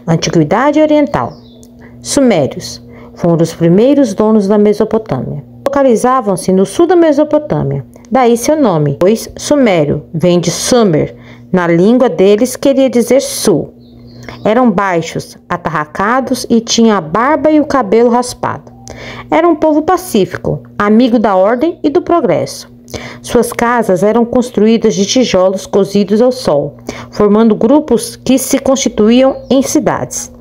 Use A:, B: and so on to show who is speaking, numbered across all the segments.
A: Antiguidade Oriental. Sumérios foram os primeiros donos da Mesopotâmia. Localizavam-se no sul da Mesopotâmia, daí seu nome, pois Sumério vem de Sumer, na língua deles queria dizer sul. Eram baixos, atarracados e tinham a barba e o cabelo raspado. Era um povo pacífico, amigo da ordem e do progresso. Suas casas eram construídas de tijolos cozidos ao sol, formando grupos que se constituíam em cidades.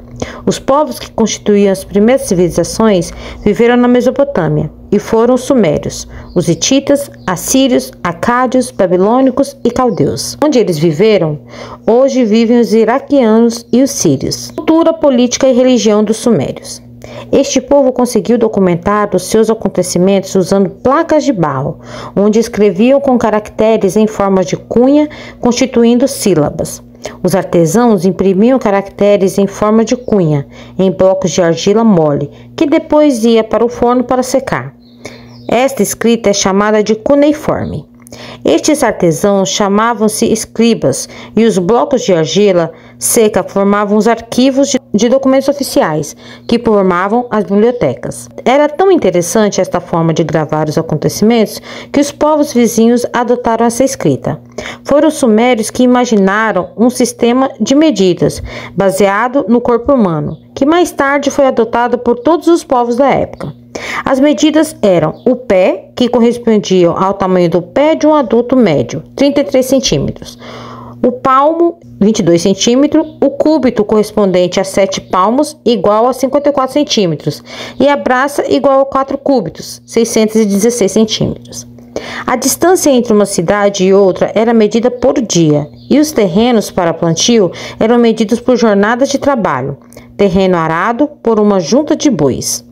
A: Os povos que constituíam as primeiras civilizações viveram na Mesopotâmia e foram os sumérios, os hititas, assírios, acádios, babilônicos e caldeus. Onde eles viveram, hoje vivem os iraquianos e os sírios. Cultura, política e religião dos sumérios. Este povo conseguiu documentar os seus acontecimentos usando placas de barro, onde escreviam com caracteres em forma de cunha, constituindo sílabas. Os artesãos imprimiam caracteres em forma de cunha, em blocos de argila mole, que depois ia para o forno para secar. Esta escrita é chamada de cuneiforme. Estes artesãos chamavam-se escribas e os blocos de argila seca formavam os arquivos de documentos oficiais, que formavam as bibliotecas. Era tão interessante esta forma de gravar os acontecimentos que os povos vizinhos adotaram essa escrita. Foram os sumérios que imaginaram um sistema de medidas baseado no corpo humano, que mais tarde foi adotado por todos os povos da época. As medidas eram o pé, que correspondia ao tamanho do pé de um adulto médio, 33 centímetros. O palmo, 22 centímetros. O cúbito, correspondente a 7 palmos, igual a 54 centímetros. E a braça, igual a 4 cúbitos, 616 centímetros. A distância entre uma cidade e outra era medida por dia, e os terrenos para plantio eram medidos por jornadas de trabalho. Terreno arado por uma junta de bois.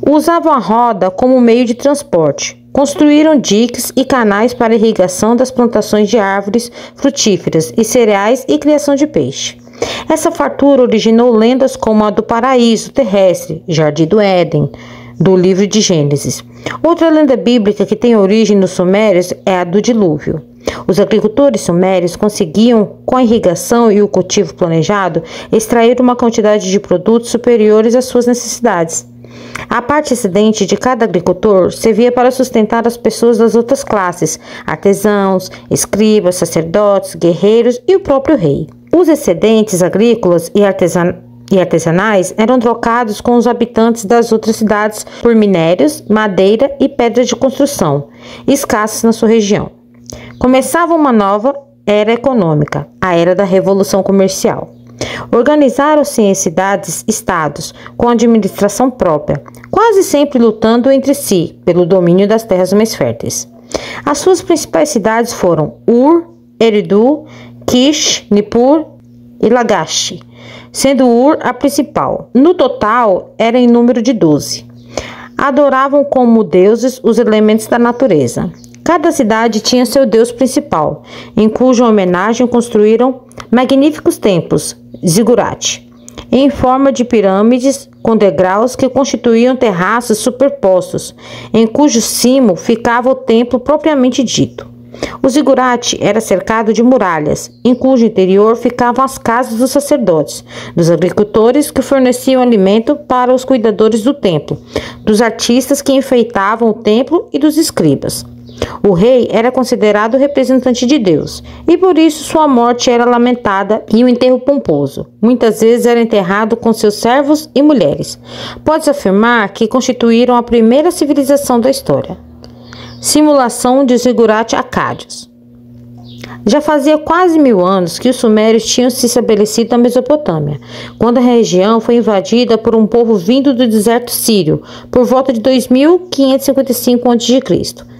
A: Usavam a roda como meio de transporte. Construíram diques e canais para irrigação das plantações de árvores frutíferas e cereais e criação de peixe. Essa fartura originou lendas como a do paraíso terrestre, Jardim do Éden, do livro de Gênesis. Outra lenda bíblica que tem origem nos sumérios é a do dilúvio. Os agricultores sumérios conseguiam, com a irrigação e o cultivo planejado, extrair uma quantidade de produtos superiores às suas necessidades. A parte excedente de cada agricultor servia para sustentar as pessoas das outras classes, artesãos, escribas, sacerdotes, guerreiros e o próprio rei. Os excedentes agrícolas e artesanais eram trocados com os habitantes das outras cidades por minérios, madeira e pedras de construção, escassos na sua região. Começava uma nova era econômica, a era da Revolução Comercial. Organizaram-se em cidades-estados com administração própria, quase sempre lutando entre si pelo domínio das terras mais férteis. As suas principais cidades foram Ur, Eridu, Kish, Nippur e Lagash, sendo Ur a principal. No total, era em número de 12. Adoravam como deuses os elementos da natureza. Cada cidade tinha seu deus principal, em cuja homenagem construíram magníficos templos, zigurate, em forma de pirâmides com degraus que constituíam terraços superpostos, em cujo cimo ficava o templo propriamente dito. O zigurate era cercado de muralhas, em cujo interior ficavam as casas dos sacerdotes, dos agricultores que forneciam alimento para os cuidadores do templo, dos artistas que enfeitavam o templo e dos escribas. O rei era considerado o representante de Deus, e por isso sua morte era lamentada e o enterro pomposo. Muitas vezes era enterrado com seus servos e mulheres. Pode-se afirmar que constituíram a primeira civilização da história. Simulação de zigurate acádios. Já fazia quase 1000 anos que os sumérios tinham se estabelecido na Mesopotâmia, quando a região foi invadida por um povo vindo do deserto sírio, por volta de 2555 a.C.